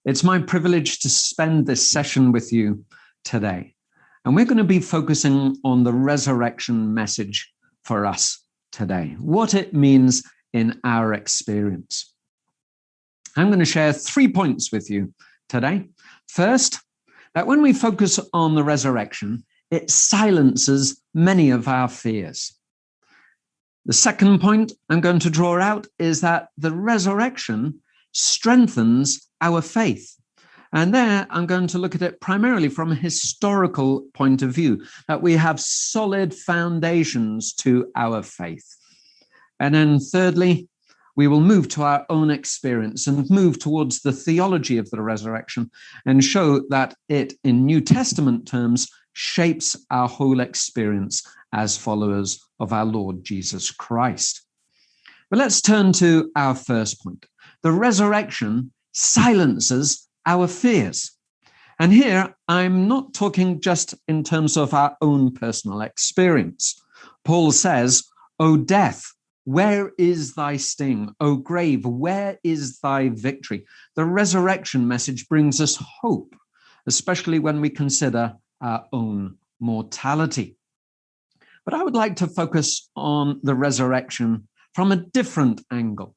It's my privilege to spend this session with you today. And we're going to be focusing on the resurrection message for us today, what it means in our experience. I'm going to share 3 points with you today. First, that when we focus on the resurrection, it silences many of our fears. The second point I'm going to draw out is that the resurrection strengthens our faith. And there I'm going to look at it primarily from a historical point of view, that we have solid foundations to our faith. And then thirdly, we will move to our own experience and move towards the theology of the resurrection and show that it, in New Testament terms, shapes our whole experience as followers of our Lord Jesus Christ. But let's turn to our first point. The resurrection silences our fears. And here, I'm not talking just in terms of our own personal experience. Paul says, "O death, where is thy sting? O grave, where is thy victory?" The resurrection message brings us hope, especially when we consider our own mortality. But I would like to focus on the resurrection from a different angle.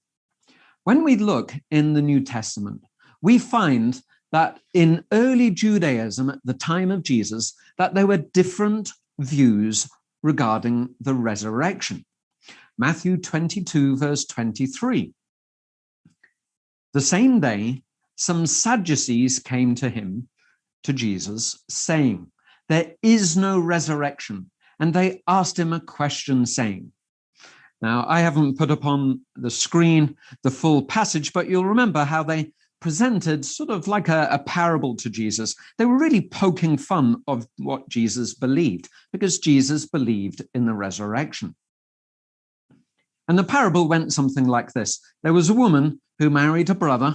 When we look in the New Testament, we find that in early Judaism at the time of Jesus, that there were different views regarding the resurrection. Matthew 22, verse 23. The same day, some Sadducees came to him, to Jesus, saying, "There is no resurrection." And they asked him a question, saying, now, I haven't put up on the screen the full passage, but you'll remember how they presented sort of like a parable to Jesus. They were really poking fun of what Jesus believed, because Jesus believed in the resurrection. And the parable went something like this. There was a woman who married a brother,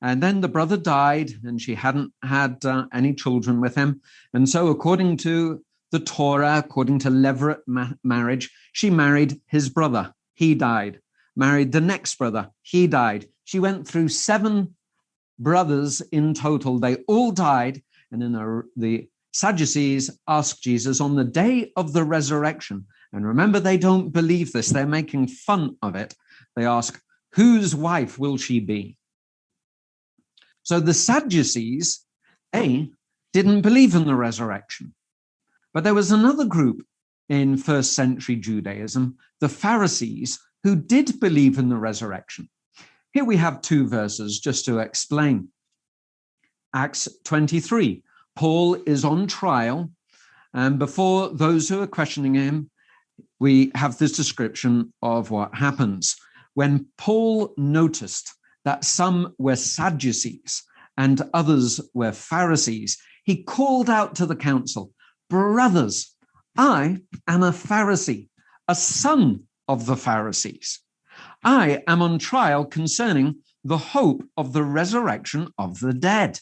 and then the brother died, and she hadn't had any children with him. And so according to the Torah, according to Levirate marriage, she married his brother. He died. Married the next brother. He died. She went through 7 brothers in total. They all died. And then the Sadducees asked Jesus on the day of the resurrection, and remember, they don't believe this. They're making fun of it. They ask, whose wife will she be? So the Sadducees, didn't believe in the resurrection. But there was another group in first century Judaism, the Pharisees, who did believe in the resurrection. Here we have 2 verses just to explain. Acts 23, Paul is on trial, and before those who are questioning him, we have this description of what happens. When Paul noticed that some were Sadducees and others were Pharisees, he called out to the council, "Brothers, I am a Pharisee, a son of the Pharisees. I am on trial concerning the hope of the resurrection of the dead."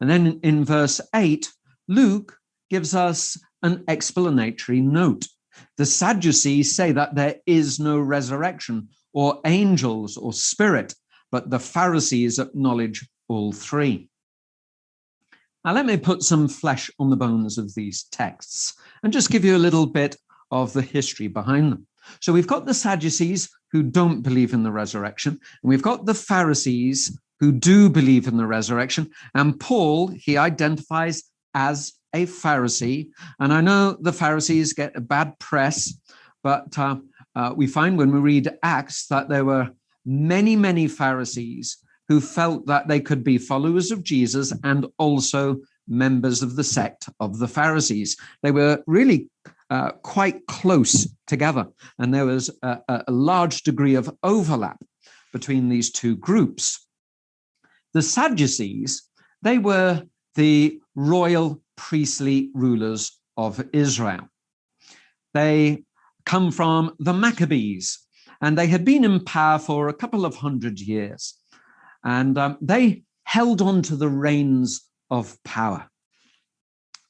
And then in verse 8, Luke gives us an explanatory note. The Sadducees say that there is no resurrection or angels or spirit, but the Pharisees acknowledge all 3. Now, let me put some flesh on the bones of these texts and just give you a little bit of the history behind them. So we've got the Sadducees who don't believe in the resurrection, and we've got the Pharisees who do believe in the resurrection. And Paul, he identifies as a Pharisee. And I know the Pharisees get a bad press, but we find when we read Acts that there were many, many Pharisees who felt that they could be followers of Jesus and also members of the sect of the Pharisees. They were really quite close together, and there was a large degree of overlap between these 2 groups. The Sadducees, they were the royal priestly rulers of Israel. They come from the Maccabees, and they had been in power for a couple of 100 years. And they held on to the reins of power.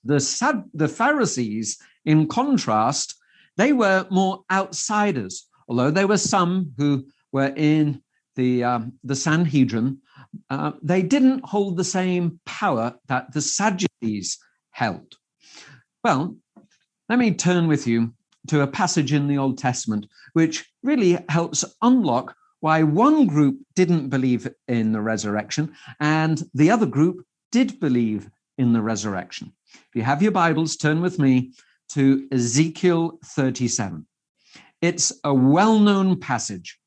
The Pharisees, in contrast, they were more outsiders, although there were some who were in the Sanhedrin, they didn't hold the same power that the Sadducees held. Well, let me turn with you to a passage in the Old Testament, which really helps unlock why one group didn't believe in the resurrection and the other group did believe in the resurrection. If you have your Bibles, turn with me to Ezekiel 37. It's a well-known passage.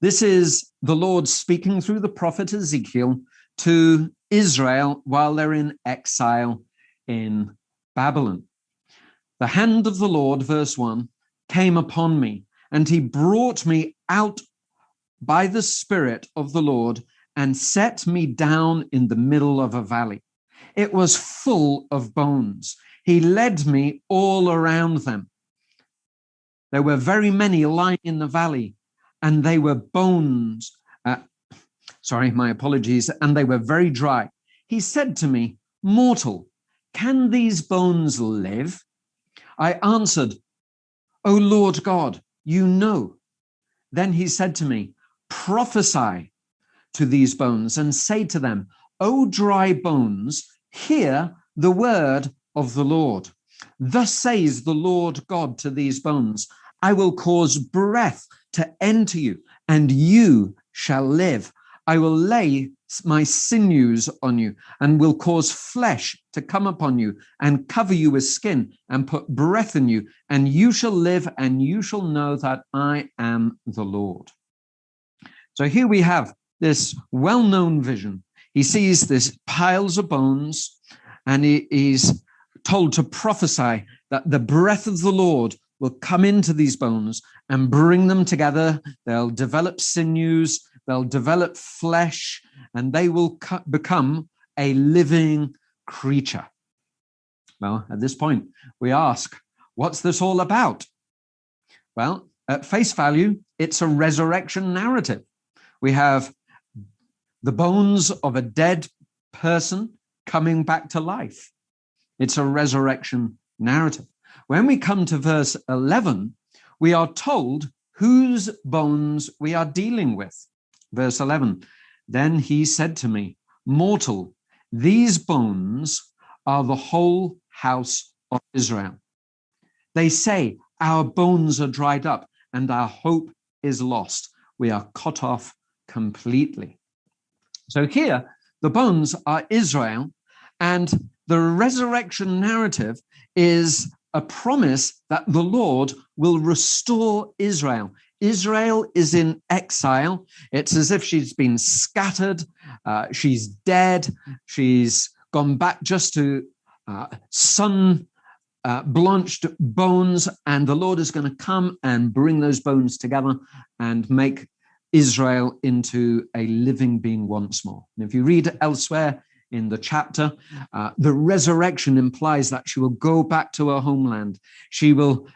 This is the Lord speaking through the prophet Ezekiel to Israel while they're in exile in Babylon. The hand of the Lord, verse 1, came upon me, and he brought me out by the Spirit of the Lord and set me down in the middle of a valley. It was full of bones. He led me all around them. There were very many lying in the valley, and they were bones. My apologies. And they were very dry. He said to me, "Mortal, can these bones live?" I answered, "O Lord God, you know." Then he said to me, "Prophesy to these bones and say to them, O dry bones, hear the word of the Lord. Thus says the Lord God to these bones, I will cause breath to enter you, and you shall live. I will lay my sinews on you, and will cause flesh to come upon you, and cover you with skin, and put breath in you, and you shall live, and you shall know that I am the Lord." So here we have this well-known vision. He sees this piles of bones, and he's told to prophesy that the breath of the Lord will come into these bones and bring them together. They'll develop sinews, they'll develop flesh, and they will become a living creature. Well, at this point, we ask, what's this all about? Well, at face value, it's a resurrection narrative. We have the bones of a dead person coming back to life. It's a resurrection narrative. When we come to verse 11, we are told whose bones we are dealing with. Verse 11, then he said to me, "Mortal, these bones are the whole house of Israel. They say, our bones are dried up and our hope is lost. We are cut off completely." So here, the bones are Israel, and the resurrection narrative is a promise that the Lord will restore Israel. Israel is in exile. It's as if she's been scattered. She's dead. She's gone back just to sun-blanched bones, and the Lord is going to come and bring those bones together and make Israel into a living being once more. And if you read elsewhere in the chapter, the resurrection implies that she will go back to her homeland. She will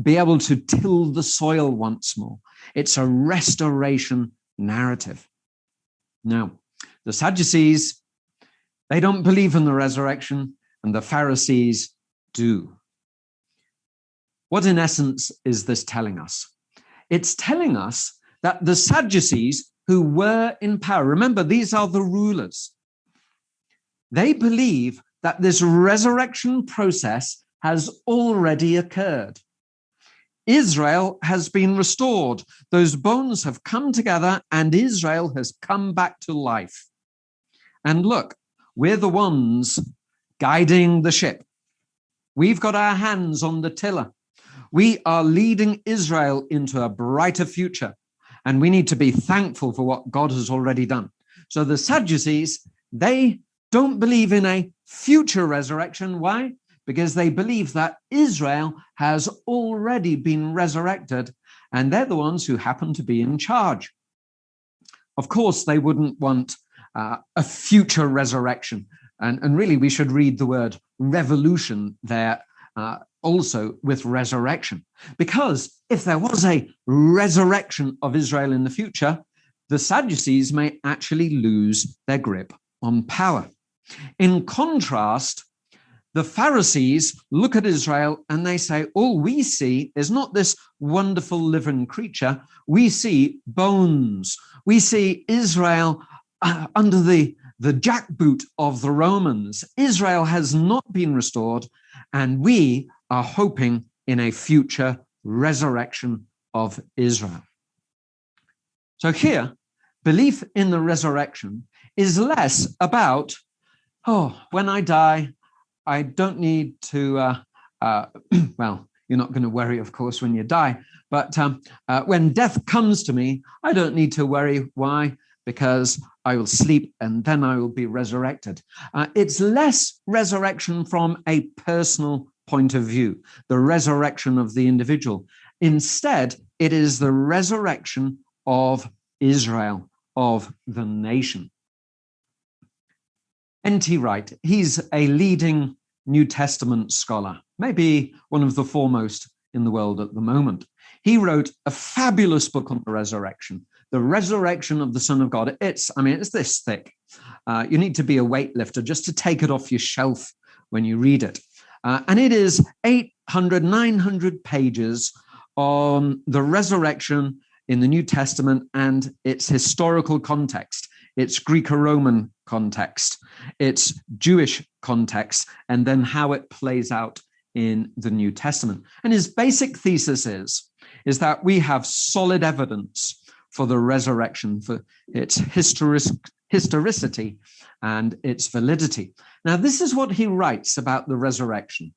be able to till the soil once more. It's a restoration narrative. Now, the Sadducees, they don't believe in the resurrection, and the Pharisees do. What in essence is this telling us? It's telling us that the Sadducees, who were in power, remember, these are the rulers, they believe that this resurrection process has already occurred. Israel has been restored. Those bones have come together and Israel has come back to life. And look, we're the ones guiding the ship. We've got our hands on the tiller. We are leading Israel into a brighter future. And we need to be thankful for what God has already done. So the Sadducees, they don't believe in a future resurrection. Why? Because they believe that Israel has already been resurrected, and they're the ones who happen to be in charge. Of course, they wouldn't want a future resurrection. And really, we should read the word revolution there also with resurrection. Because if there was a resurrection of Israel in the future, the Sadducees may actually lose their grip on power. In contrast, the Pharisees look at Israel and they say, all we see is not this wonderful living creature. We see bones. We see Israel under the jackboot of the Romans. Israel has not been restored, and we are hoping in a future resurrection of Israel. So here, belief in the resurrection is less about, when I die, I don't need to, well, you're not going to worry, of course, when you die, but when death comes to me, I don't need to worry. Why? Because I will sleep and then I will be resurrected. It's less resurrection from a personal point of view, the resurrection of the individual. Instead, it is the resurrection of Israel, of the nation. N.T. Wright, he's a leading New Testament scholar, maybe one of the foremost in the world at the moment. He wrote a fabulous book on the resurrection of the Son of God. It's this thick. You need to be a weightlifter just to take it off your shelf when you read it. And it is 800, 900 pages on the resurrection in the New Testament and its historical context, its Greco-Roman context, its Jewish context, and then how it plays out in the New Testament. And his basic thesis is that we have solid evidence for the resurrection, for its historicity and its validity. Now, this is what he writes about the resurrection.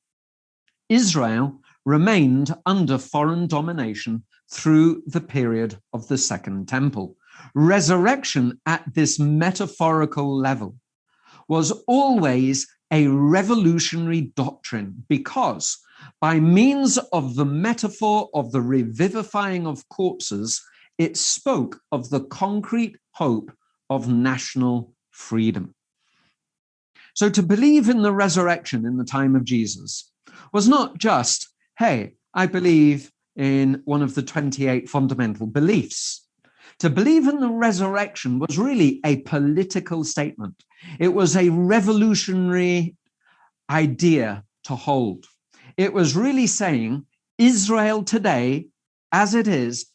Israel remained under foreign domination through the period of the Second Temple. Resurrection at this metaphorical level was always a revolutionary doctrine because by means of the metaphor of the revivifying of corpses, it spoke of the concrete hope of national freedom. So to believe in the resurrection in the time of Jesus was not just, hey, I believe in one of the 28 fundamental beliefs. To believe in the resurrection was really a political statement. It was a revolutionary idea to hold. It was really saying Israel today, as it is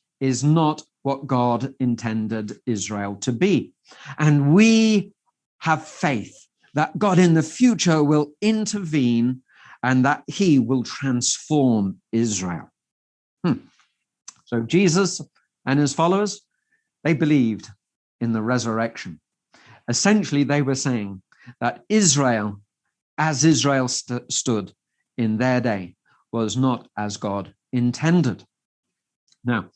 not what God intended Israel to be. And we have faith that God in the future will intervene and that he will transform Israel. So Jesus and his followers, they believed in the resurrection. Essentially, they were saying that Israel, as Israel stood in their day, was not as God intended. Now,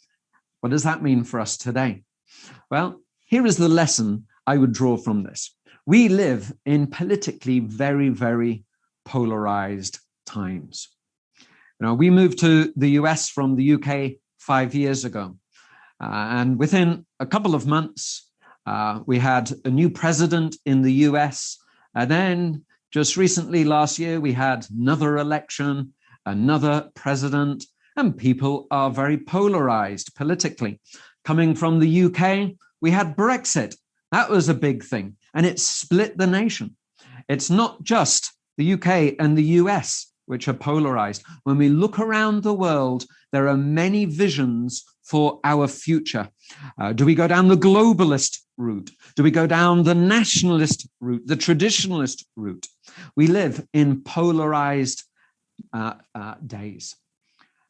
what does that mean for us today? Well, here is the lesson I would draw from this. We live in politically very, very polarized times. We moved to the US from the UK 5 years ago. And within a couple of months, we had a new president in the US. And then just recently last year, we had another election, another president, and people are very polarized politically. Coming from the UK, we had Brexit. That was a big thing, and it split the nation. It's not just the UK and the US which are polarized. When we look around the world, there are many visions for our future. Do we go down the globalist route? Do we go down the nationalist route, the traditionalist route? We live in polarized days.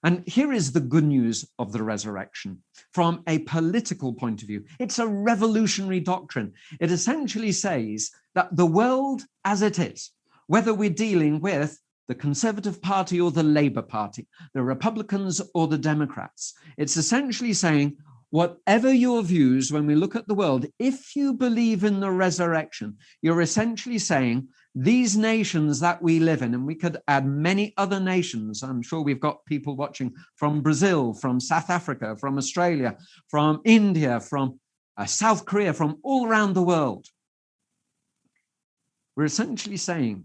And here is the good news of the resurrection from a political point of view. It's a revolutionary doctrine. It essentially says that the world as it is, whether we're dealing with the Conservative Party or the Labour Party, the Republicans or the Democrats, it's essentially saying, whatever your views, when we look at the world, if you believe in the resurrection, you're essentially saying these nations that we live in, and we could add many other nations. I'm sure we've got people watching from Brazil, from South Africa, from Australia, from India, from South Korea, from all around the world. We're essentially saying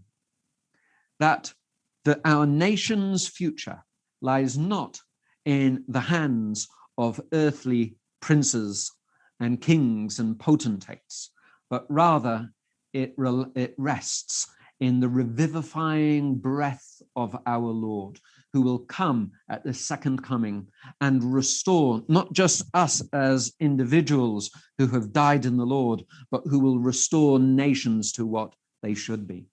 that our nation's future lies not in the hands of earthly princes and kings and potentates, but rather it rests in the revivifying breath of our Lord, who will come at the second coming and restore not just us as individuals who have died in the Lord, but who will restore nations to what they should be.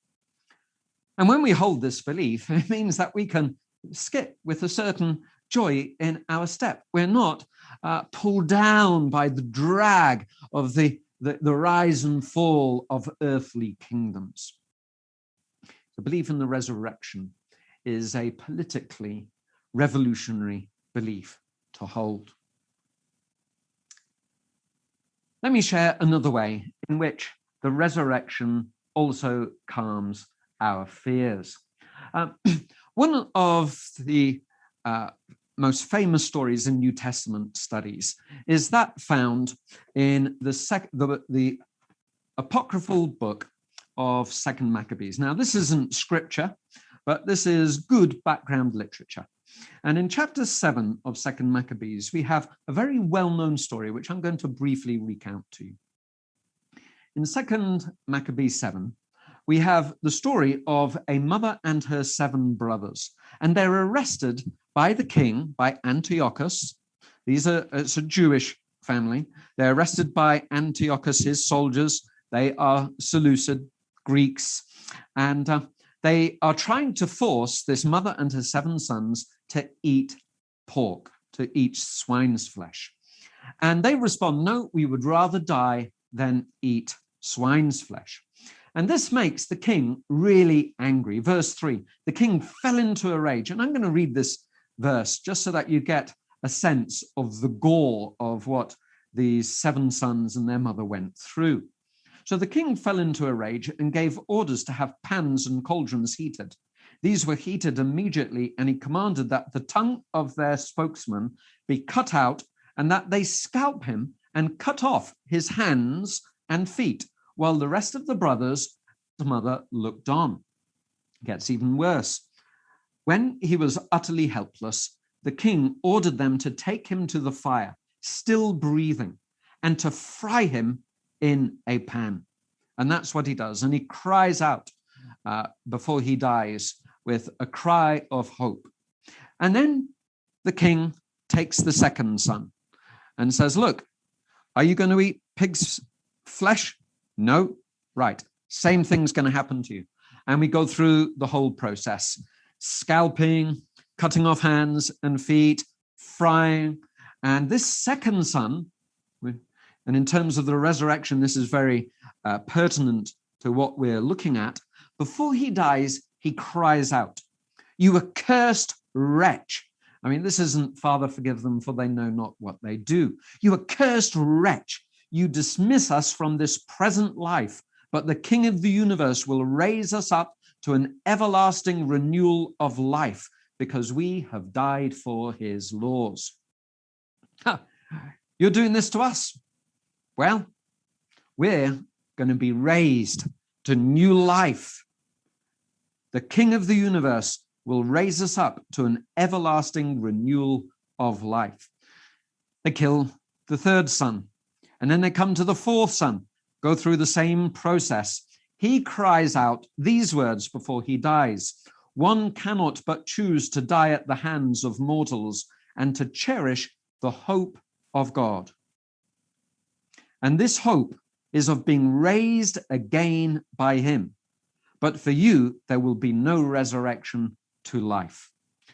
And when we hold this belief, it means that we can skip with a certain joy in our step. We're not pulled down by the drag of the rise and fall of earthly kingdoms. The belief in the resurrection is a politically revolutionary belief to hold. Let me share another way in which the resurrection also calms our fears. One of the most famous stories in New Testament studies is that found in the Apocryphal book of 2nd Maccabees. Now, this isn't scripture, but this is good background literature. And in chapter 7 of 2nd Maccabees, we have a very well-known story, which I'm going to briefly recount to you. In 2nd Maccabees 7, we have the story of a mother and her 7 brothers, and they're arrested by the king, by Antiochus. It's a Jewish family. They're arrested by Antiochus, his soldiers. They are Seleucid Greeks, and they are trying to force this mother and her 7 sons to eat pork, to eat swine's flesh. And they respond, no, we would rather die than eat swine's flesh. And this makes the king really angry. Verse 3, the king fell into a rage. And I'm going to read this verse just so that you get a sense of the gore of what these 7 sons and their mother went through. So the king fell into a rage and gave orders to have pans and cauldrons heated. These were heated immediately, and he commanded that the tongue of their spokesman be cut out and that they scalp him and cut off his hands and feet, while the rest of the brothers, the mother, looked on. It gets even worse. When he was utterly helpless, the king ordered them to take him to the fire, still breathing, and to fry him in a pan. And that's what he does. And he cries out before he dies with a cry of hope. And then the king takes the 2nd son and says, look, are you going to eat pig's flesh? No? Right. Same thing's going to happen to you. And we go through the whole process, scalping, cutting off hands and feet, frying. And this 2nd son, and in terms of the resurrection, this is very pertinent to what we're looking at. Before he dies, he cries out, you accursed wretch. I mean, this isn't Father, forgive them, for they know not what they do. You accursed wretch. You dismiss us from this present life, but the King of the universe will raise us up to an everlasting renewal of life because we have died for his laws. You're doing this to us. Well, we're going to be raised to new life. The King of the universe will raise us up to an everlasting renewal of life. They kill the 3rd son, and then they come to the 4th son, go through the same process. He cries out these words before he dies. One cannot but choose to die at the hands of mortals and to cherish the hope of God. And this hope is of being raised again by him. But for you, there will be no resurrection to life.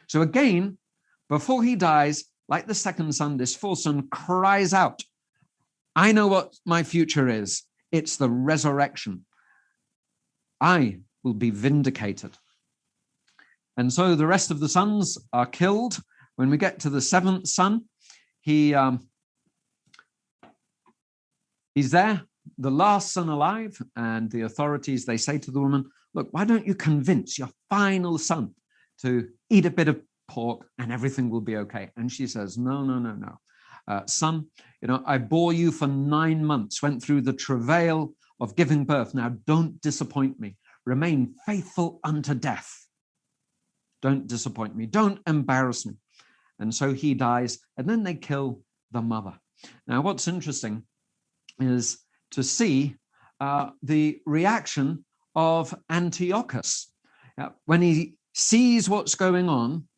So again, before he dies, like the 2nd son, this 4th son cries out, I know what my future is. It's the resurrection. I will be vindicated. And so the rest of the sons are killed. When we get to the 7th son, he's there, the last son alive, and the authorities, they say to the woman, look, why don't you convince your final son to eat a bit of pork and everything will be okay? And she says, no. Son, I bore you for 9 months, went through the travail of giving birth. Now don't disappoint me. Remain faithful unto death. Don't disappoint me. Don't embarrass me. And so he dies, and then they kill the mother. Now, what's interesting is to see the reaction of Antiochus. When he sees what's going on,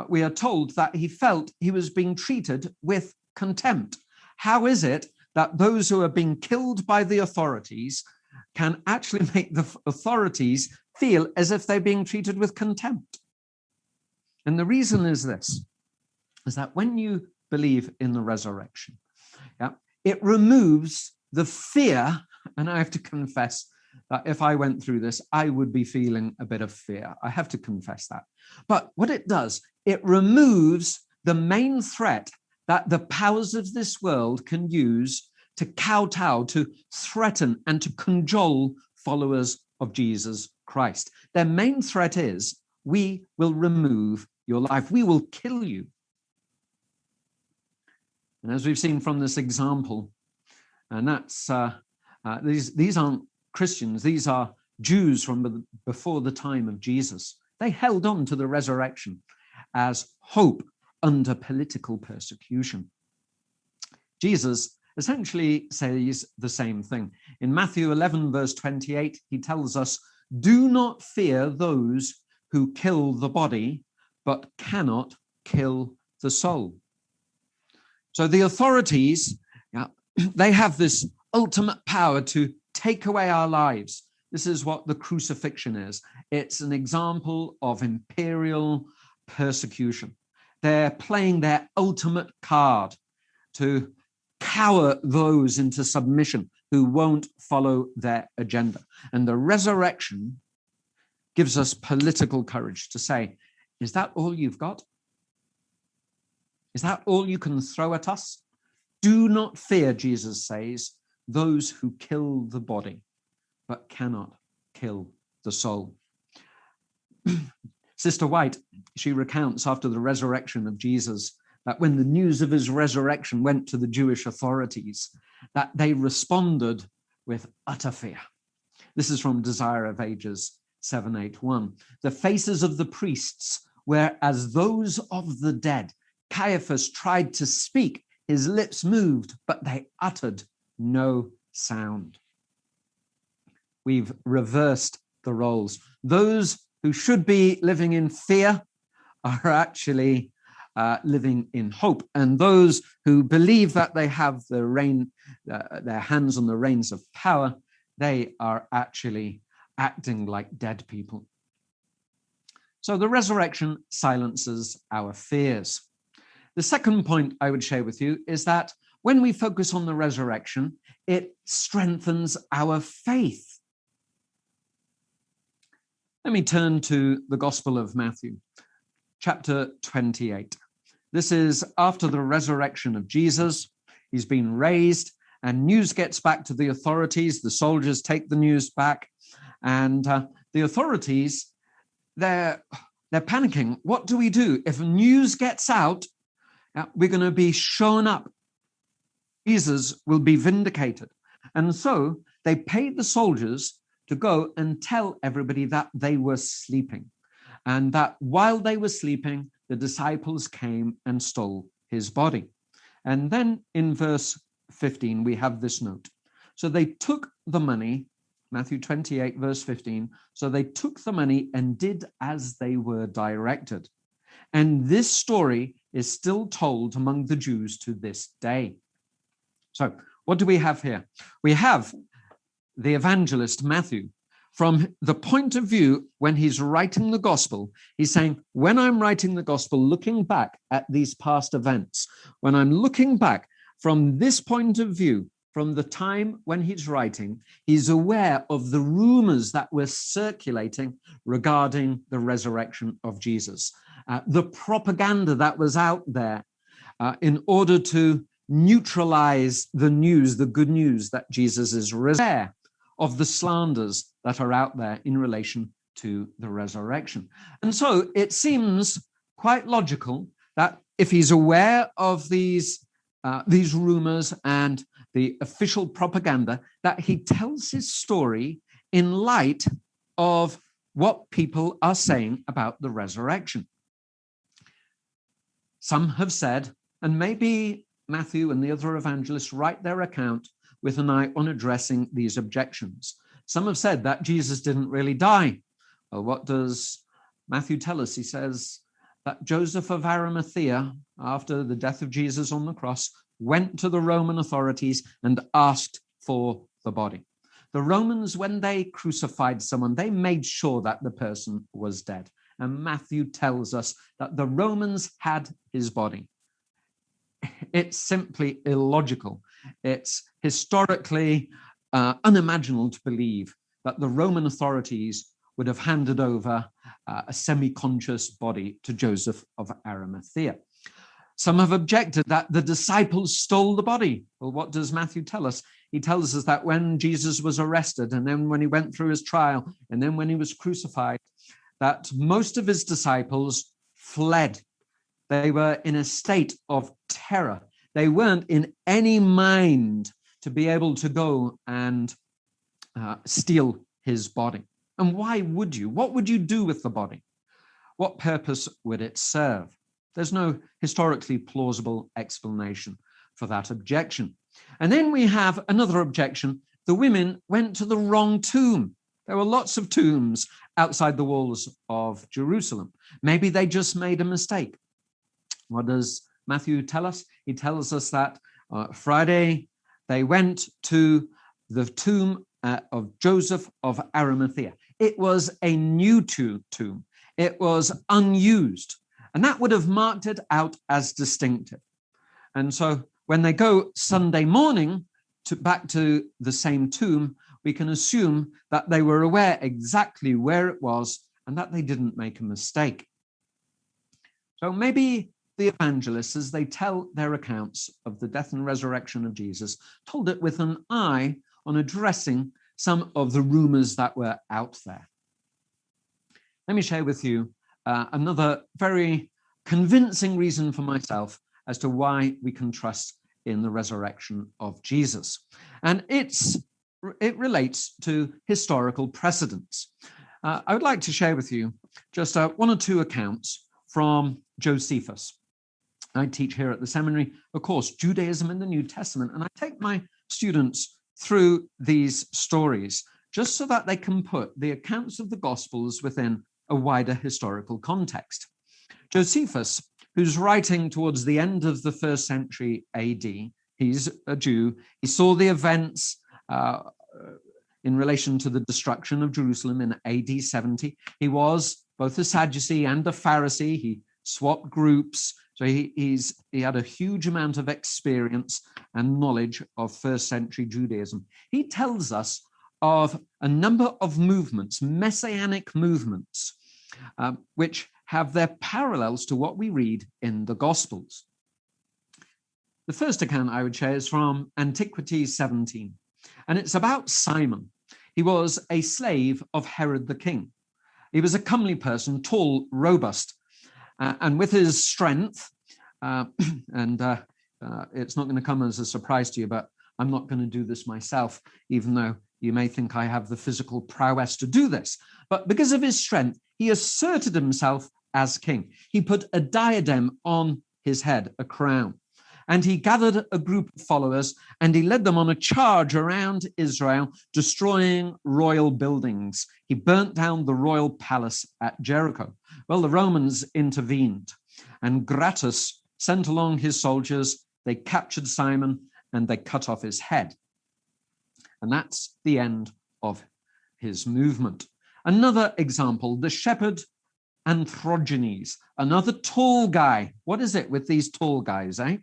we are told that he felt he was being treated with contempt. How is it that those who are being killed by the authorities can actually make the authorities feel as if they're being treated with contempt? And the reason is this, is that when you believe in the resurrection, it removes the fear, and I have to confess that if I went through this, I would be feeling a bit of fear. I have to confess that. But what it does, it removes the main threat that the powers of this world can use to kowtow, to threaten, and to cajole followers of Jesus Christ. Their main threat is, we will remove your life. We will kill you. And as we've seen from this example, and that's these aren't Christians, these are Jews from before the time of Jesus. They held on to the resurrection as hope under political persecution. Jesus essentially says the same thing. In Matthew 11, verse 28, he tells us, do not fear those who kill the body, but cannot kill the soul. So the authorities, they have this ultimate power to take away our lives. This is what the crucifixion is. It's an example of imperial persecution. They're playing their ultimate card to cower those into submission who won't follow their agenda. And the resurrection gives us political courage to say, is that all you've got? Is that all you can throw at us? Do not fear, Jesus says, those who kill the body, but cannot kill the soul. Sister White, she recounts after the resurrection of Jesus that when the news of his resurrection went to the Jewish authorities, that they responded with utter fear. This is from Desire of Ages 781. The faces of the priests were as those of the dead. Caiaphas tried to speak, his lips moved, but they uttered no sound. We've reversed the roles. Those who should be living in fear are actually living in hope. And those who believe that they have their hands on the reins of power, they are actually acting like dead people. So the resurrection silences our fears. The second point I would share with you is that when we focus on the resurrection, it strengthens our faith. Let me turn to the Gospel of Matthew, chapter 28. This is after the resurrection of Jesus. He's been raised, and news gets back to the authorities. The soldiers take the news back, and the authorities, they're panicking. What do we do? If news gets out, we're going to be shown up. Jesus will be vindicated. And so they paid the soldiers to go and tell everybody that they were sleeping, and that while they were sleeping, the disciples came and stole his body. And then in verse 15, we have this note. So they took the money, Matthew 28, verse 15. So they took the money and did as they were directed. And this story is still told among the Jews to this day. So what do we have here? We have the evangelist Matthew. From the point of view when he's writing the gospel, he's saying, when I'm writing the gospel, looking back at these past events, when I'm looking back from this point of view, from the time when he's writing, he's aware of the rumors that were circulating regarding the resurrection of Jesus, the propaganda that was out there in order to neutralize the news, the good news that Jesus is risen, of the slanders that are out there in relation to the resurrection. And so it seems quite logical that if he's aware of these rumors and the official propaganda, that he tells his story in light of what people are saying about the resurrection. Some have said, and maybe Matthew and the other evangelists write their account with an eye on addressing these objections. Some have said that Jesus didn't really die. Well, what does Matthew tell us? He says that Joseph of Arimathea, after the death of Jesus on the cross, went to the Roman authorities and asked for the body. The Romans, when they crucified someone, they made sure that the person was dead. And Matthew tells us that the Romans had his body. It's simply illogical. It's historically unimaginable to believe that the Roman authorities would have handed over a semi-conscious body to Joseph of Arimathea. Some have objected that the disciples stole the body. Well, what does Matthew tell us? He tells us that when Jesus was arrested, and then when he went through his trial, and then when he was crucified, that most of his disciples fled. They were in a state of terror. They weren't in any mind to be able to go and steal his body. And why would you? What would you do with the body? What purpose would it serve? There's no historically plausible explanation for that objection. And then we have another objection. The women went to the wrong tomb. There were lots of tombs outside the walls of Jerusalem. Maybe they just made a mistake. What does Matthew tell us? He tells us that Friday they went to the tomb of Joseph of Arimathea. It was a new tomb. It was unused. And that would have marked it out as distinctive. And so when they go Sunday morning back to the same tomb, we can assume that they were aware exactly where it was and that they didn't make a mistake. So maybe the evangelists, as they tell their accounts of the death and resurrection of Jesus, told it with an eye on addressing some of the rumors that were out there. Let me share with you another very convincing reason for myself as to why we can trust in the resurrection of Jesus. And it relates to historical precedents. I would like to share with you just one or two accounts from Josephus. I teach here at the seminary, of course, Judaism in the New Testament, and I take my students through these stories just so that they can put the accounts of the Gospels within a wider historical context. Josephus, who's writing towards the end of the 1st century AD, he's a Jew. He saw the events in relation to the destruction of Jerusalem in AD 70. He was both a Sadducee and a Pharisee. He swapped groups. So he had a huge amount of experience and knowledge of 1st century Judaism. He tells us of a number of movements, messianic movements, which have their parallels to what we read in the Gospels. The first account I would share is from Antiquities 17, and it's about Simon. He was a slave of Herod the king. He was a comely person, tall, robust, and with his strength, it's not going to come as a surprise to you, but I'm not going to do this myself, even though you may think I have the physical prowess to do this. But because of his strength, he asserted himself as king. He put a diadem on his head, a crown, and he gathered a group of followers and he led them on a charge around Israel, destroying royal buildings. He burnt down the royal palace at Jericho. Well, the Romans intervened, and Gratus sent along his soldiers. They captured Simon and they cut off his head. And that's the end of his movement. Another example, the shepherd Androgenes, another tall guy. What is it with these tall guys, eh?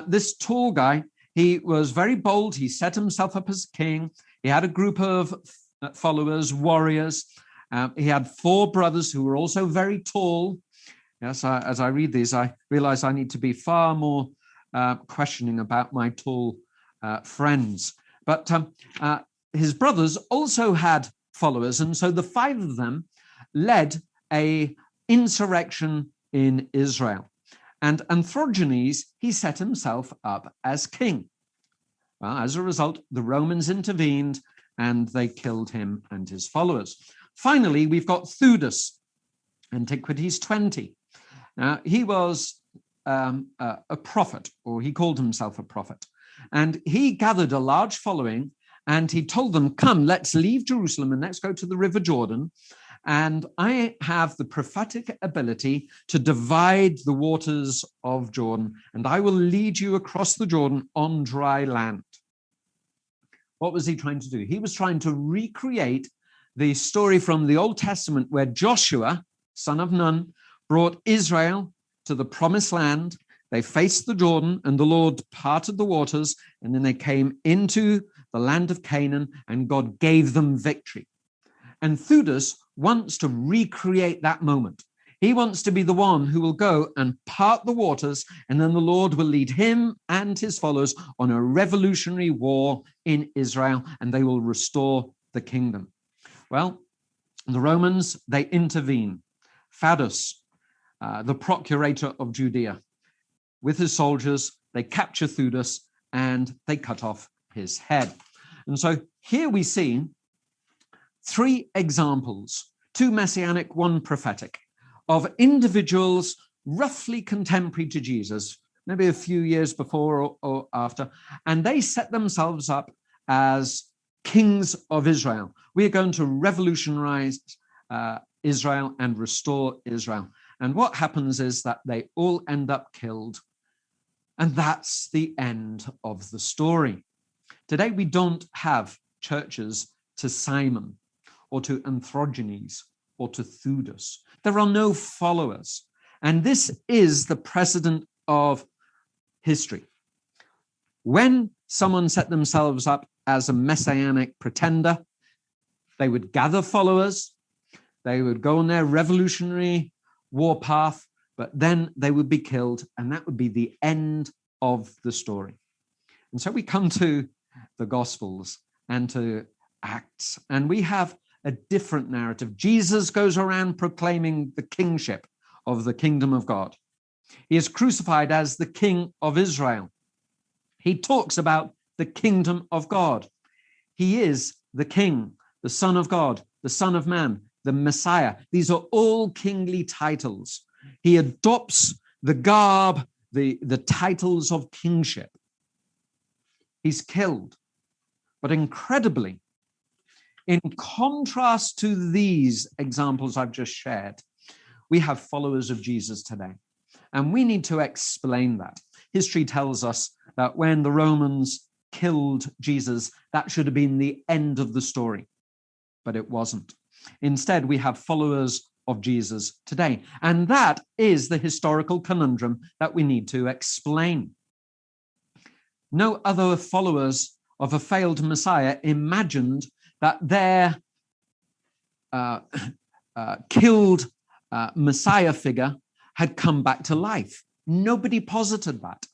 This tall guy, he was very bold. He set himself up as king. He had a group of followers, warriors. He had 4 brothers who were also very tall. Yes, as I read these, I realize I need to be far more questioning about my tall friends. But his brothers also had followers, and so the 5 of them led an insurrection in Israel. And Androgenes, he set himself up as king. Well, as a result, the Romans intervened and they killed him and his followers. Finally, we've got Theudas, Antiquities 20. He was a prophet, or he called himself a prophet. And he gathered a large following and he told them, come, let's leave Jerusalem and let's go to the River Jordan. and I have the prophetic ability to divide the waters of Jordan, and I will lead you across the Jordan on dry land. What was he trying to do? He was trying to recreate the story from the Old Testament where Joshua, son of Nun, brought Israel to the promised land. They faced the Jordan, and the Lord parted the waters, and then they came into the land of Canaan, and God gave them victory. And Theudas wants to recreate that moment. He wants to be the one who will go and part the waters, and then the Lord will lead him and his followers on a revolutionary war in Israel, and they will restore the kingdom. Well, the Romans, they intervene. Thaddeus, the procurator of Judea, with his soldiers, they capture Theudas and they cut off his head. And so here we see three examples, two messianic, one prophetic, of individuals roughly contemporary to Jesus, maybe a few years before or after, and they set themselves up as kings of Israel. We are going to revolutionize Israel and restore Israel. And what happens is that they all end up killed. And that's the end of the story. Today, we don't have churches to Simon or to Anthrogenes or to Theudas. There are no followers. And this is the precedent of history. When someone set themselves up as a messianic pretender, they would gather followers, they would go on their revolutionary war path, but then they would be killed, and that would be the end of the story. And so we come to the Gospels and to Acts, and we have a different narrative. Jesus goes around proclaiming the kingship of the kingdom of God. He is crucified as the King of Israel. He talks about the kingdom of God. He is the King, the Son of God, the Son of Man, the Messiah. These are all kingly titles. He adopts the garb, the titles of kingship. He's killed. But incredibly, in contrast to these examples I've just shared, we have followers of Jesus today. And we need to explain that. History tells us that when the Romans killed Jesus, that should have been the end of the story, but it wasn't. Instead, we have followers of Jesus today. And that is the historical conundrum that we need to explain. No other followers of a failed Messiah imagined that their killed Messiah figure had come back to life. Nobody posited that.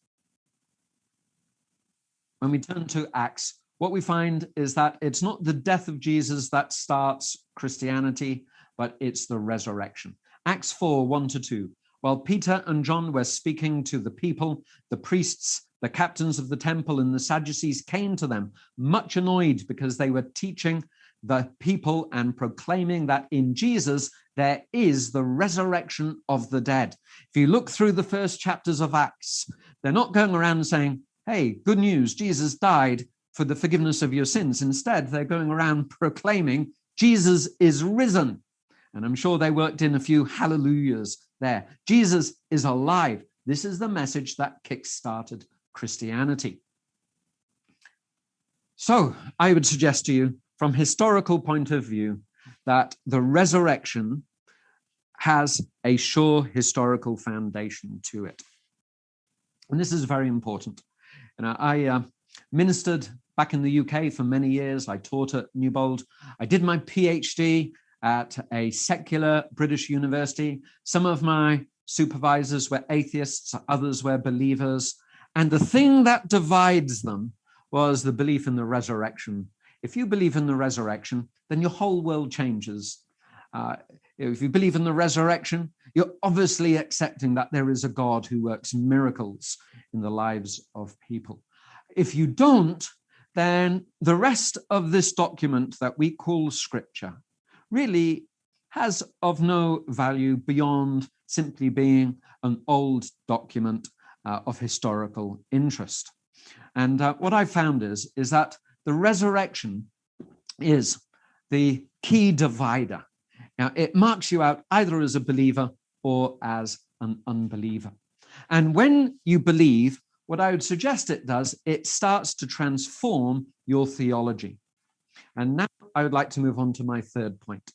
When we turn to Acts, what we find is that it's not the death of Jesus that starts Christianity, but it's the resurrection. Acts 4, 1-2. While Peter and John were speaking to the people, the priests, the captains of the temple, and the Sadducees came to them, much annoyed because they were teaching the people and proclaiming that in Jesus there is the resurrection of the dead. If you look through the first chapters of Acts, they're not going around saying, hey, good news, Jesus died for the forgiveness of your sins. Instead, they're going around proclaiming Jesus is risen. And I'm sure they worked in a few hallelujahs there. Jesus is alive. This is the message that kick-started Christianity. So I would suggest to you, from historical point of view, that the resurrection has a sure historical foundation to it. And this is very important. And I ministered back in the UK for many years. I taught at Newbold. I did my PhD at a secular British university. Some of my supervisors were atheists, others were believers. And the thing that divides them was the belief in the resurrection. If you believe in the resurrection, then your whole world changes. If you believe in the resurrection, you're obviously accepting that there is a God who works miracles in the lives of people. If you don't, then the rest of this document that we call Scripture really has of no value beyond simply being an old document of historical interest. And what I found is that the resurrection is the key divider. Now, it marks you out either as a believer or as an unbeliever. And when you believe, what I would suggest it does, it starts to transform your theology. And now I would like to move on to my third point.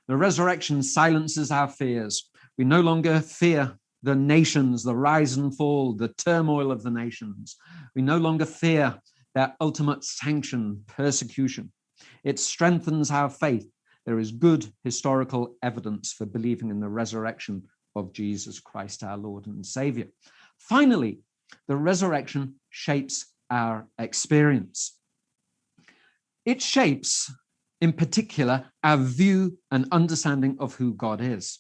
The resurrection silences our fears. We no longer fear the nations, the rise and fall, the turmoil of the nations. We no longer fear their ultimate sanction, persecution. It strengthens our faith. There is good historical evidence for believing in the resurrection of Jesus Christ, our Lord and Savior. Finally, the resurrection shapes our experience. It shapes, in particular, our view and understanding of who God is.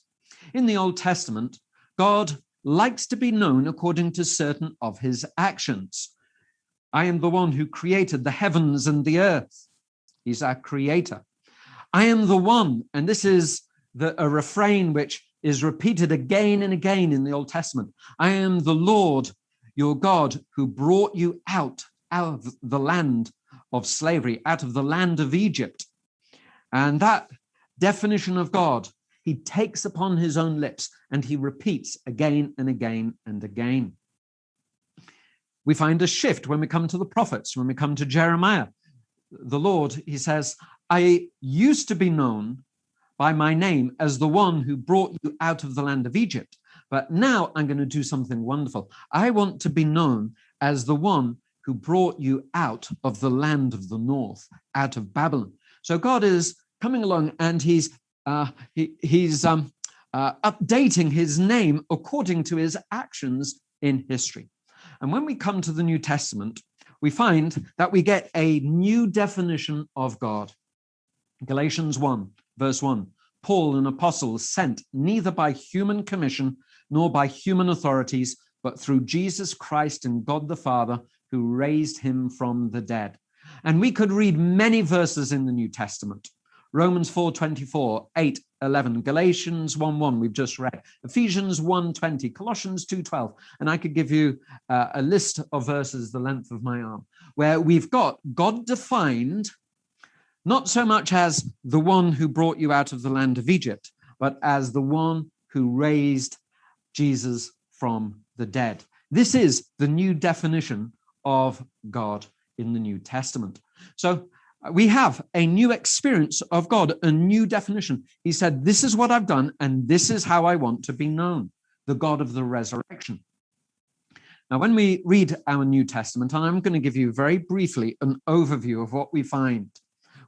In the Old Testament, God likes to be known according to certain of his actions. I am the one who created the heavens and the earth. He's our creator. I am the one, and this is a refrain which is repeated again and again in the Old Testament. I am the Lord, your God, who brought you out of the land of slavery, out of the land of Egypt. And that definition of God, he takes upon his own lips and he repeats again and again and again. We find a shift when we come to the prophets, when we come to Jeremiah. The Lord, he says, I used to be known by my name as the one who brought you out of the land of Egypt, but now I'm going to do something wonderful. I want to be known as the one who brought you out of the land of the north, out of Babylon. So God is coming along and he's updating his name according to his actions in history. And when we come to the New Testament, we find that we get a new definition of God. Galatians 1, verse 1, Paul, an apostle, sent neither by human commission nor by human authorities, but through Jesus Christ and God the Father, who raised him from the dead. And we could read many verses in the New Testament. Romans 4:24, 8:11, Galatians 1:1, we've just read, Ephesians 1:20, Colossians 2:12, and I could give you a list of verses the length of my arm, where we've got God defined not so much as the one who brought you out of the land of Egypt, but as the one who raised Jesus from the dead. This is the new definition of God in the New Testament. So we have a new experience of God, a new definition. He said, this is what I've done, and this is how I want to be known, the God of the resurrection. Now, when we read our New Testament, and I'm going to give you very briefly an overview of what we find.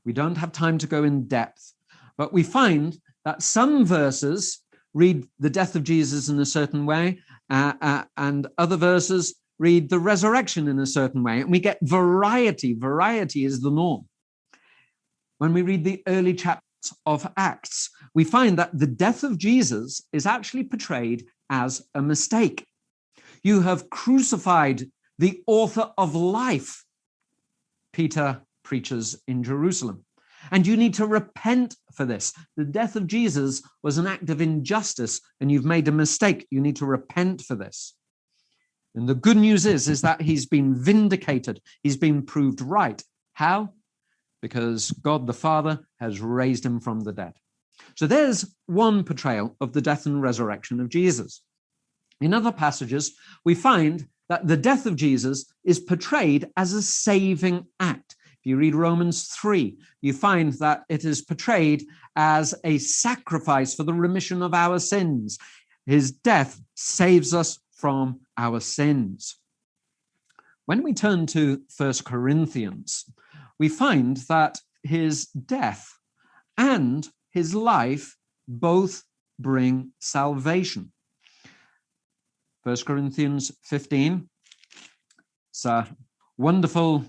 We don't have time to go in depth, but we find that some verses read the death of Jesus in a certain way, and other verses read the resurrection in a certain way. And we get variety. Variety is the norm. When we read the early chapters of Acts, we find that the death of Jesus is actually portrayed as a mistake. You have crucified the author of life, Peter preaches in Jerusalem, and you need to repent for this. The death of Jesus was an act of injustice, and you've made a mistake. You need to repent for this. And the good news is that he's been vindicated. He's been proved right. How? Because God the Father has raised him from the dead. So there's one portrayal of the death and resurrection of Jesus. In other passages, we find that the death of Jesus is portrayed as a saving act. If you read Romans 3, you find that it is portrayed as a sacrifice for the remission of our sins. His death saves us from our sins. When we turn to 1 Corinthians, we find that his death and his life both bring salvation. 1 Corinthians 15, it's a wonderful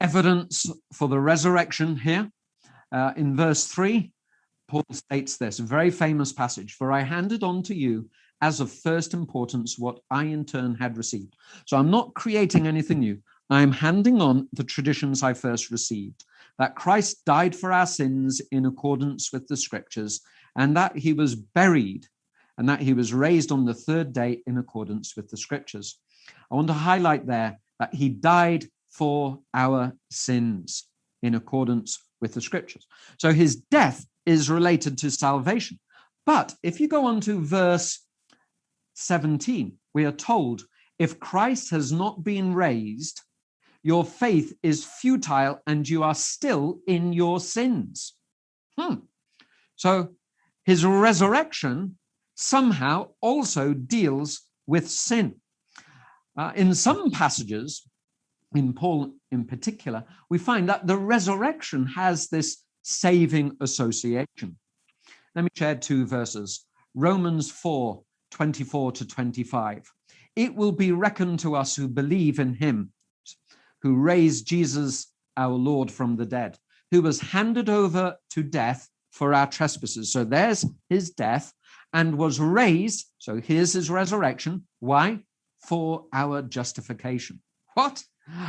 evidence for the resurrection here. In verse 3, Paul states this, a very famous passage, for I handed on to you as of first importance what I in turn had received. So I'm not creating anything new. I'm handing on the traditions I first received, that Christ died for our sins in accordance with the scriptures, and that he was buried, and that he was raised on the third day in accordance with the scriptures. I want to highlight there that he died for our sins in accordance with the scriptures. So his death is related to salvation. But if you go on to verse 17, we are told, if Christ has not been raised, your faith is futile and you are still in your sins. So his resurrection somehow also deals with sin. In some passages, in Paul in particular, we find that the resurrection has this saving association. Let me share two verses. Romans 4:24-25. It will be reckoned to us who believe in him, who raised Jesus our Lord from the dead, who was handed over to death for our trespasses. So there's his death, and was raised. So here's his resurrection. Why? For our justification. What?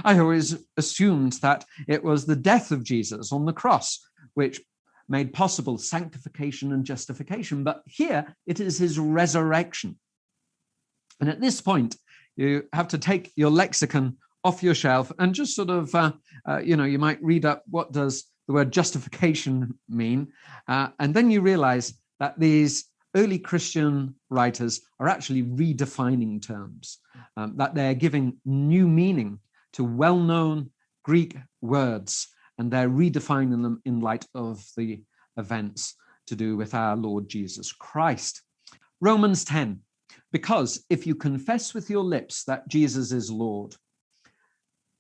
I always assumed that it was the death of Jesus on the cross which made possible sanctification and justification. But here it is his resurrection. And at this point, you have to take your lexicon off your shelf and just sort of, you might read up, what does the word justification mean? And then you realize that these early Christian writers are actually redefining terms, that they're giving new meaning to well-known Greek words, and they're redefining them in light of the events to do with our Lord Jesus Christ. Romans 10, because if you confess with your lips that Jesus is Lord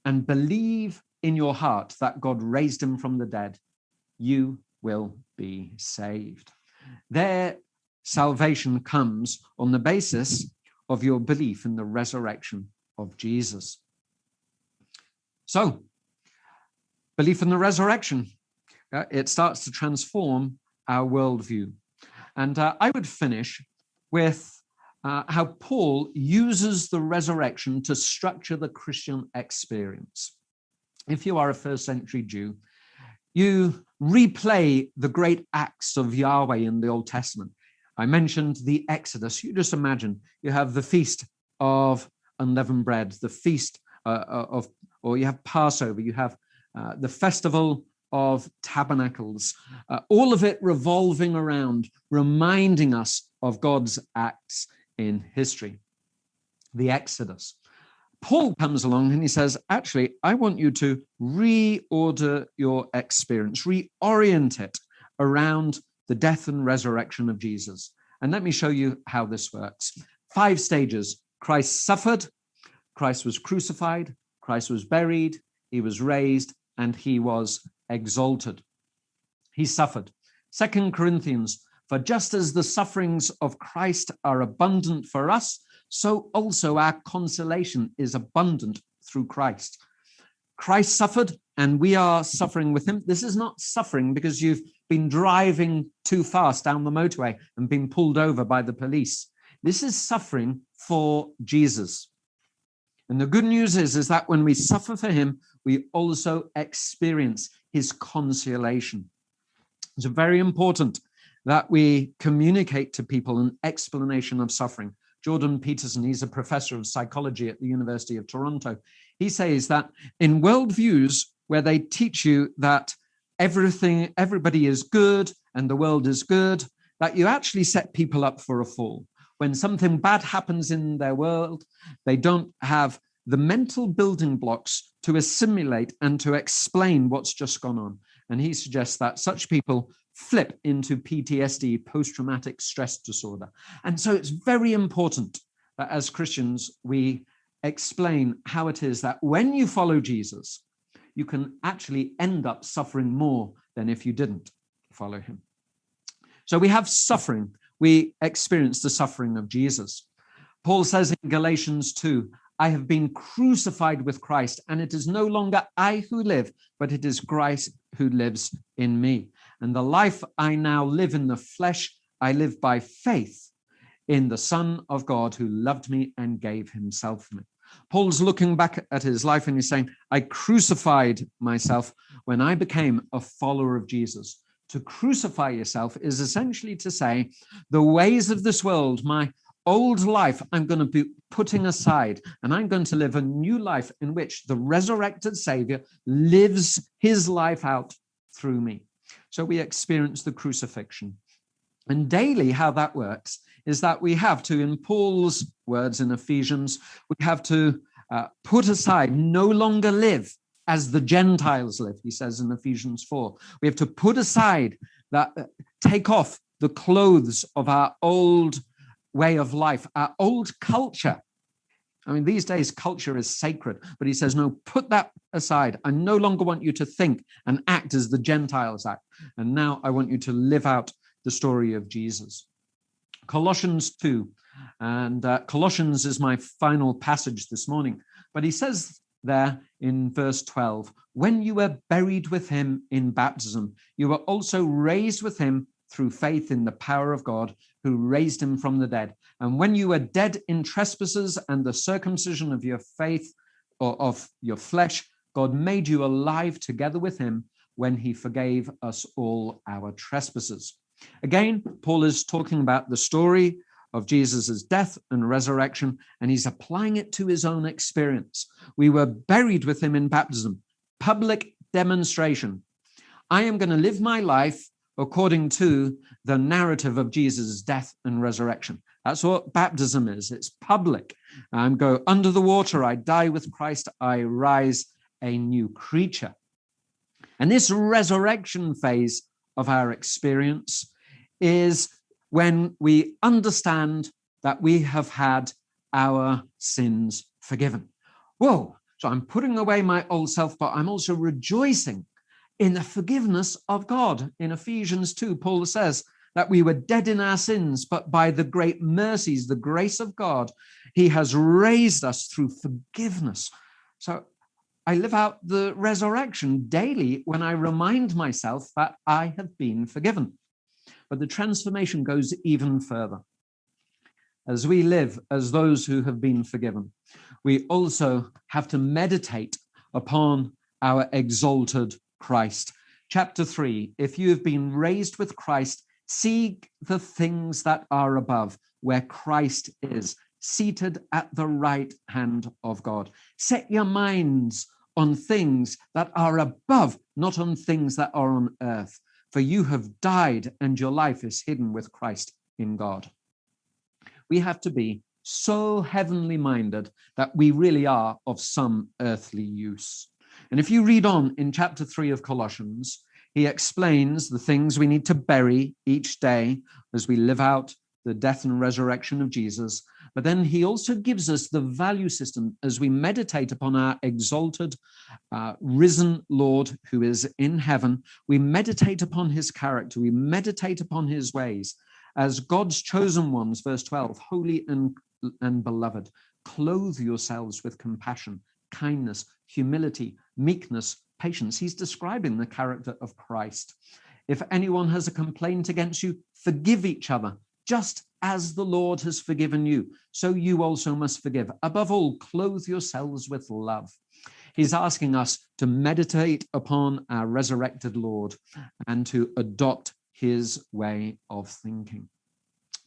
and believe in your heart that God raised him from the dead, you will be saved. Their salvation comes on the basis of your belief in the resurrection of Jesus. So, belief in the resurrection, it starts to transform our worldview. And I would finish with how Paul uses the resurrection to structure the Christian experience. If you are a first century Jew, you replay the great acts of Yahweh in the Old Testament. I mentioned the Exodus. You just imagine you have the feast of unleavened bread, the feast or you have Passover, you have the festival of tabernacles, all of it revolving around reminding us of God's acts in history. The Exodus. Paul comes along and he says, actually, I want you to reorder your experience, reorient it around the death and resurrection of Jesus. And let me show you how this works. 5 stages. Christ suffered, Christ was crucified, Christ was buried, he was raised, and he was exalted. He suffered. 2 Corinthians, for just as the sufferings of Christ are abundant for us, so also our consolation is abundant through Christ. Christ suffered, and we are suffering with him. This is not suffering because you've been driving too fast down the motorway and been pulled over by the police. This is suffering for Jesus. And the good news is that when we suffer for him, we also experience his consolation. It's very important that we communicate to people an explanation of suffering. Jordan Peterson, he's a professor of psychology at the University of Toronto. He says that in worldviews where they teach you that everybody is good and the world is good, that you actually set people up for a fall. When something bad happens in their world, they don't have the mental building blocks to assimilate and to explain what's just gone on. And he suggests that such people flip into PTSD, post-traumatic stress disorder. And so it's very important that as Christians, we explain how it is that when you follow Jesus, you can actually end up suffering more than if you didn't follow him. So we have suffering. We experience the suffering of Jesus. Paul says in Galatians 2, I have been crucified with Christ, and it is no longer I who live, but it is Christ who lives in me. And the life I now live in the flesh, I live by faith in the Son of God who loved me and gave himself for me. Paul's looking back at his life and he's saying, I crucified myself when I became a follower of Jesus. To crucify yourself is essentially to say, the ways of this world, my old life, I'm going to be putting aside, and I'm going to live a new life in which the resurrected Savior lives his life out through me. So we experience the crucifixion. And daily, how that works is that we have to, in Paul's words in Ephesians, we have to put aside, no longer live as the Gentiles live, he says in Ephesians 4. We have to put aside that, take off the clothes of our old way of life, our old culture. I mean, these days, culture is sacred, but he says, no, put that aside. I no longer want you to think and act as the Gentiles act. And now I want you to live out the story of Jesus. Colossians 2, and Colossians is my final passage this morning, but he says there in verse 12, when you were buried with him in baptism, you were also raised with him through faith in the power of God who raised him from the dead. And when you were dead in trespasses and the circumcision of your faith or of your flesh, God made you alive together with him when he forgave us all our trespasses. Again, Paul is talking about the story of Jesus's death and resurrection, and he's applying it to his own experience. We were buried with him in baptism, public demonstration. I am going to live my life according to the narrative of Jesus' death and resurrection. That's what baptism is. It's public. I go under the water, I die with Christ, I rise a new creature. And this resurrection phase of our experience is when we understand that we have had our sins forgiven. Whoa, so I'm putting away my old self, but I'm also rejoicing in the forgiveness of God. In Ephesians 2, Paul says that we were dead in our sins, but by the great mercies, the grace of God, he has raised us through forgiveness. So I live out the resurrection daily when I remind myself that I have been forgiven. But the transformation goes even further. As we live as those who have been forgiven, we also have to meditate upon our exalted Christ. Chapter 3, if you have been raised with Christ, seek the things that are above, where Christ is, seated at the right hand of God. Set your minds on things that are above, not on things that are on earth. For you have died and your life is hidden with Christ in God. We have to be so heavenly minded that we really are of some earthly use. And if you read on in chapter 3 of Colossians, he explains the things we need to bury each day as we live out the death and resurrection of Jesus. But then he also gives us the value system as we meditate upon our exalted, risen Lord who is in heaven. We meditate upon his character. We meditate upon his ways. As God's chosen ones, verse 12, holy and beloved, clothe yourselves with compassion, kindness, humility, meekness, patience. He's describing the character of Christ. If anyone has a complaint against you, forgive each other, just as the Lord has forgiven you, so you also must forgive. Above all, clothe yourselves with love. He's asking us to meditate upon our resurrected Lord and to adopt his way of thinking.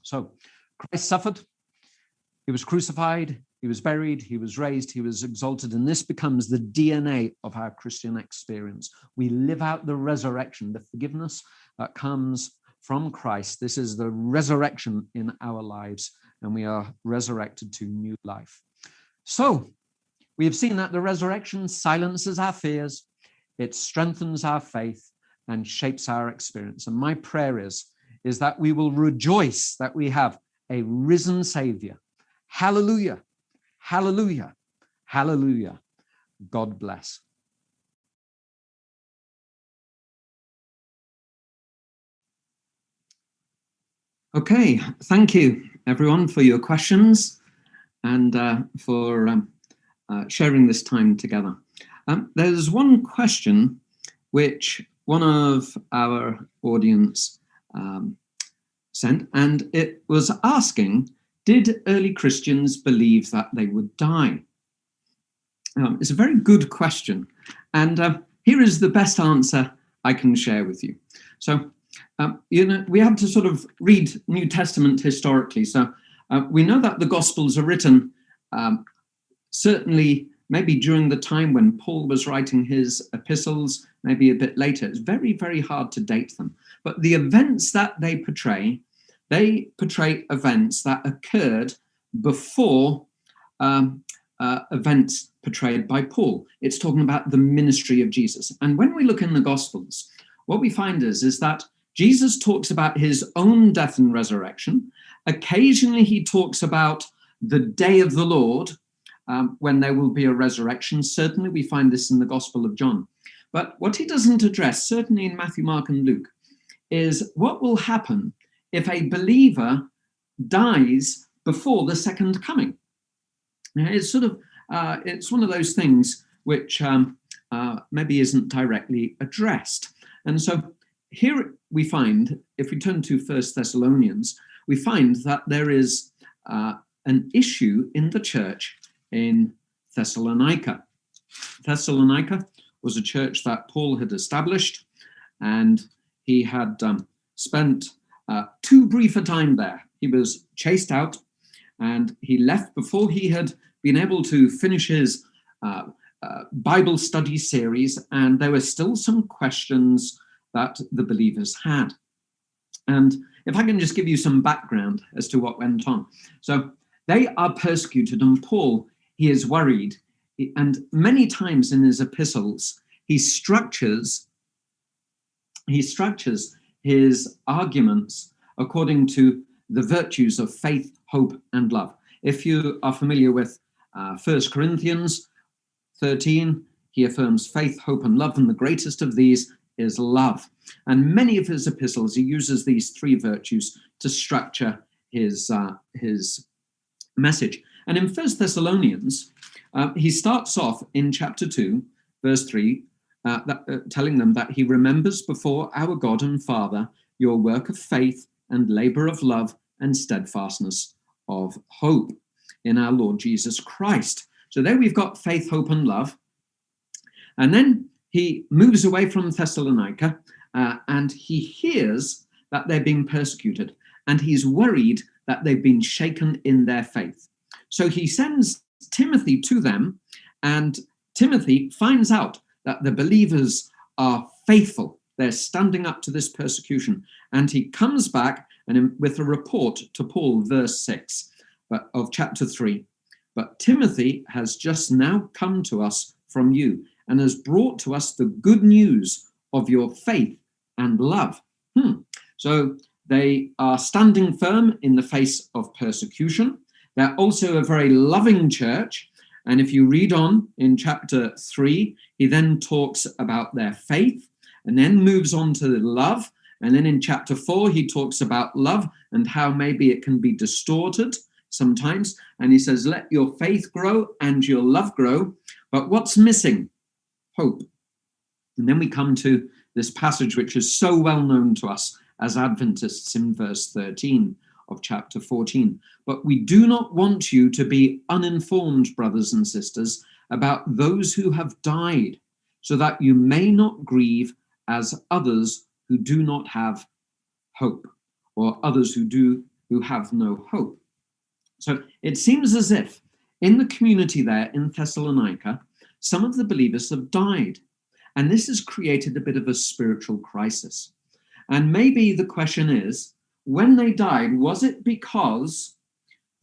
So Christ suffered, he was crucified, he was buried, he was raised, he was exalted, and this becomes the DNA of our Christian experience. We live out the resurrection, the forgiveness that comes from Christ. This is the resurrection in our lives, and we are resurrected to new life. So we have seen that the resurrection silences our fears, it strengthens our faith, and shapes our experience. And my prayer is that we will rejoice that we have a risen Savior. Hallelujah, hallelujah, hallelujah. God bless. Okay, thank you everyone for your questions and for sharing this time together. There's one question which one of our audience sent, and it was asking, did early Christians believe that they would die? It's a very good question, and here is the best answer I can share with you. So, we have to sort of read New Testament historically. So we know that the Gospels are written certainly maybe during the time when Paul was writing his epistles, maybe a bit later. It's very, very hard to date them. But the events that they portray events that occurred before events portrayed by Paul. It's talking about the ministry of Jesus. And when we look in the Gospels, what we find is that Jesus talks about his own death and resurrection. Occasionally, he talks about the day of the Lord, when there will be a resurrection. Certainly, we find this in the Gospel of John. But what he doesn't address, certainly in Matthew, Mark, and Luke, is what will happen if a believer dies before the second coming. It's sort of, it's one of those things which maybe isn't directly addressed. And so here we find, if we turn to 1 Thessalonians, we find that there is an issue in the church in Thessalonica. Thessalonica was a church that Paul had established, and he had spent too brief a time there. He was chased out, and he left before he had been able to finish his Bible study series, and there were still some questions that the believers had. And if I can just give you some background as to what went on. So they are persecuted, and Paul, he is worried. And many times in his epistles, he structures his arguments according to the virtues of faith, hope, and love. If you are familiar with 1 Corinthians 13, he affirms faith, hope, and love, and the greatest of these is love. And many of his epistles, he uses these three virtues to structure his message. And in 1 Thessalonians, he starts off in chapter 2, verse 3, telling them that he remembers before our God and Father your work of faith and labor of love and steadfastness of hope in our Lord Jesus Christ. So there we've got faith, hope, and love. And then he moves away from Thessalonica, and he hears that they're being persecuted, and he's worried that they've been shaken in their faith. So he sends Timothy to them, and Timothy finds out that the believers are faithful. They're standing up to this persecution. And he comes back and with a report to Paul, verse 6 of chapter 3. But Timothy has just now come to us from you and has brought to us the good news of your faith and love. So they are standing firm in the face of persecution. They're also a very loving church. And if you read on in chapter 3, he then talks about their faith and then moves on to love. And then in chapter 4, he talks about love and how maybe it can be distorted sometimes. And he says, let your faith grow and your love grow. But what's missing? Hope. And then we come to this passage, which is so well known to us as Adventists in verse 13 of chapter 14. But we do not want you to be uninformed, brothers and sisters, about those who have died, so that you may not grieve as others who do not have hope, or others who have no hope. So it seems as if in the community there in Thessalonica, some of the believers have died. And this has created a bit of a spiritual crisis. And maybe the question is, when they died, was it because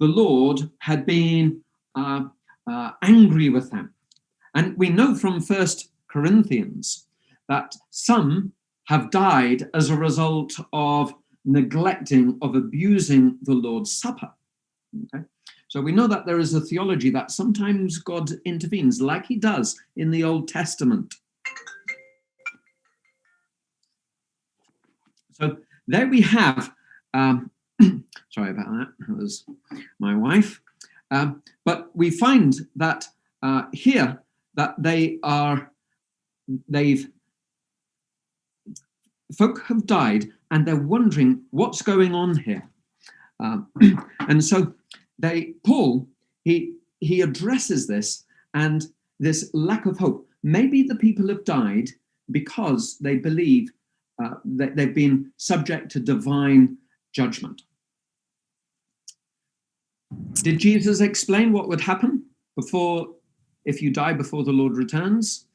the Lord had been angry with them? And we know from 1 Corinthians that some have died as a result of neglecting, of abusing the Lord's Supper. Okay? So we know that there is a theology that sometimes God intervenes, like he does in the Old Testament. So there we have, sorry about that, that was my wife. But we find that here that folk have died and they're wondering what's going on here. And so Paul, he addresses this and this lack of hope. Maybe the people have died because they believe that they've been subject to divine judgment. Did Jesus explain what would happen before if you die before the Lord returns,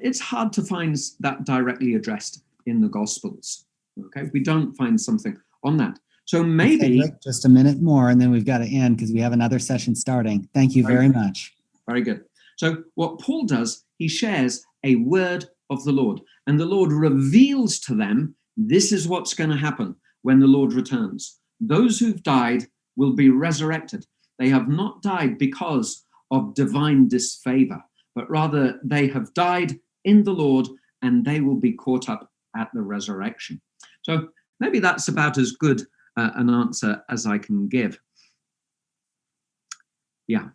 it's hard to find that directly addressed in the Gospels. Okay, we don't find something on that. So maybe just a minute more, and then we've got to end because we have another session starting. Thank you very much. Very good. So what Paul does, he shares a word of the Lord, and the Lord reveals to them, this is what's going to happen when the Lord returns. Those who've died will be resurrected. They have not died because of divine disfavor, but rather they have died in the Lord, and they will be caught up at the resurrection. So maybe that's about as good an answer as I can give. Yeah.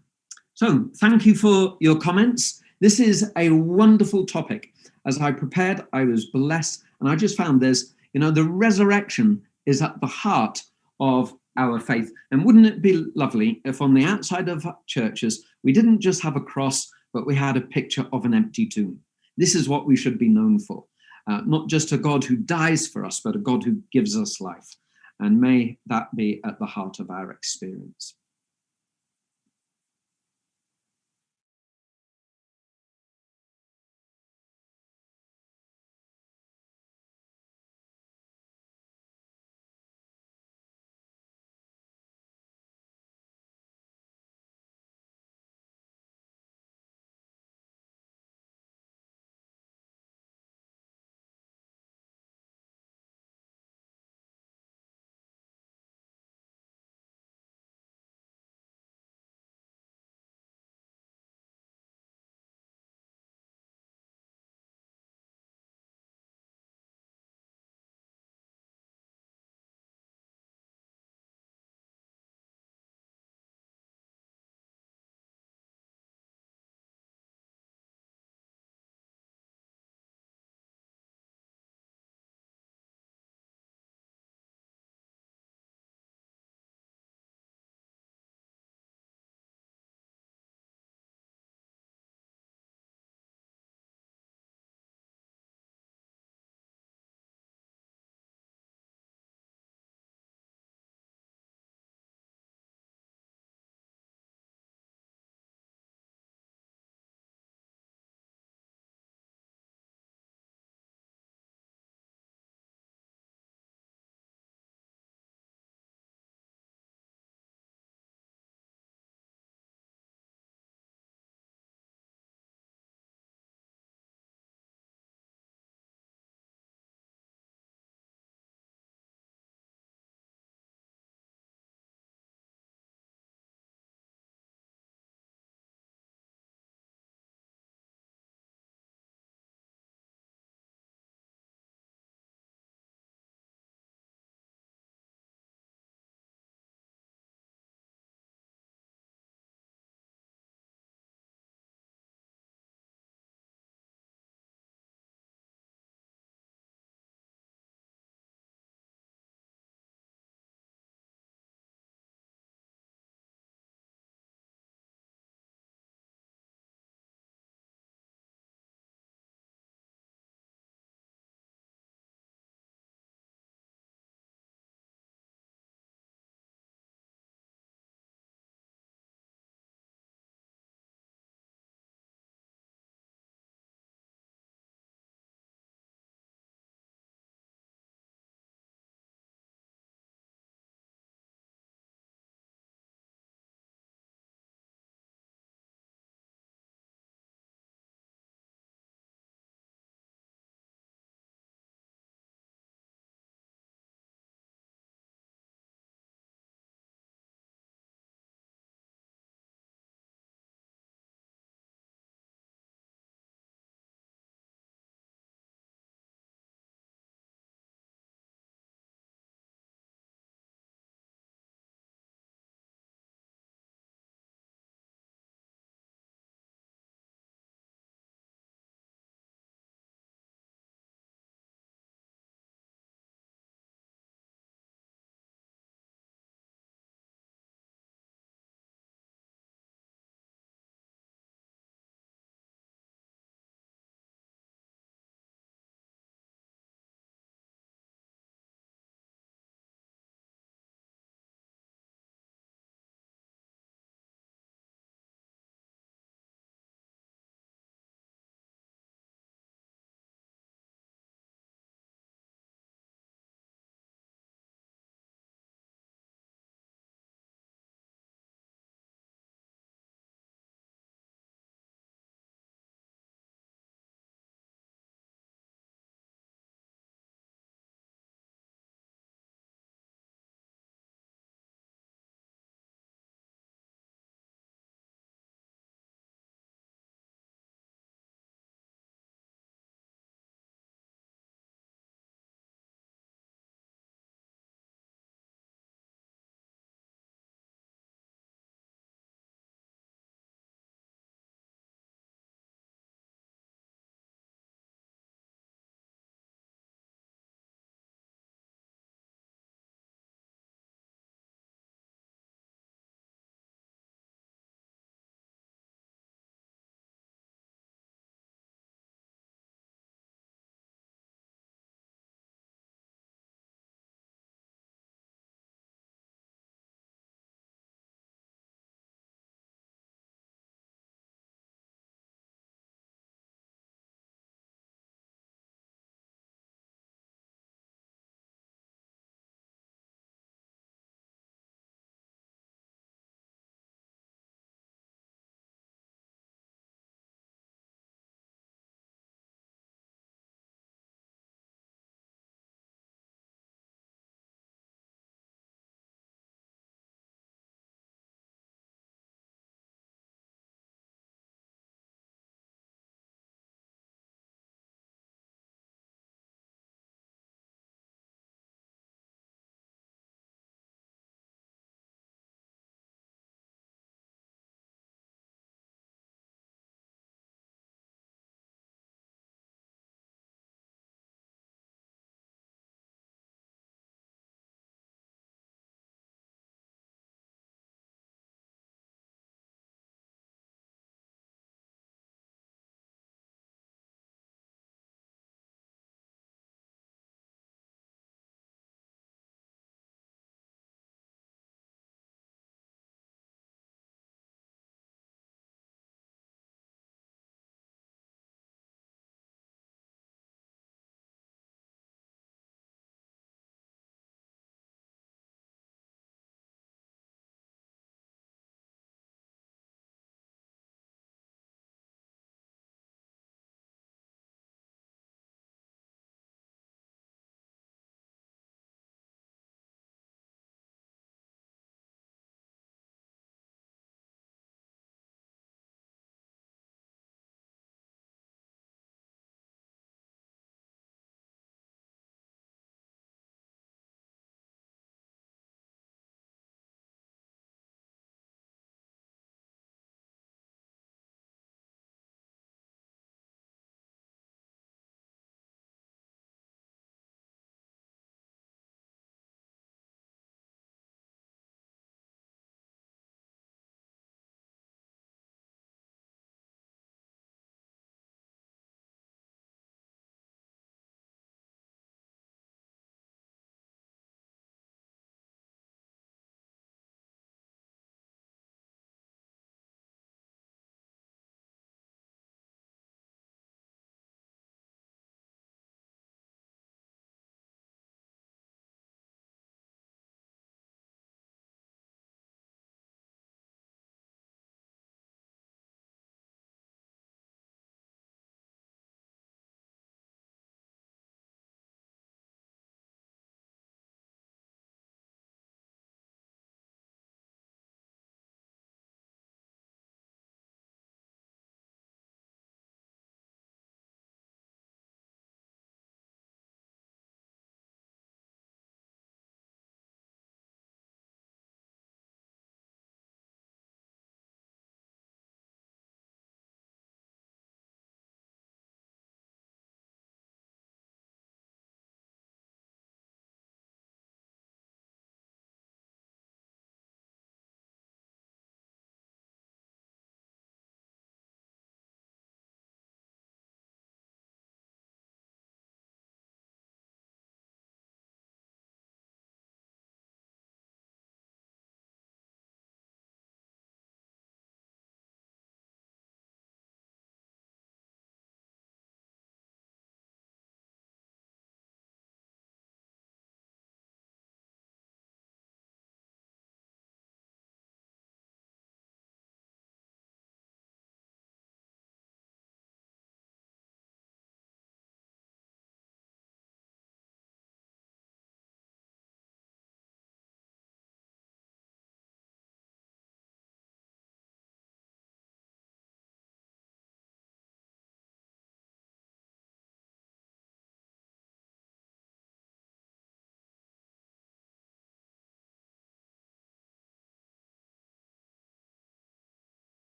So thank you for your comments. This is a wonderful topic. As I prepared, I was blessed, and I just found there's, the resurrection is at the heart of our faith. And wouldn't it be lovely if on the outside of churches, we didn't just have a cross, but we had a picture of an empty tomb? This is what we should be known for. Not just a God who dies for us, but a God who gives us life. And may that be at the heart of our experience.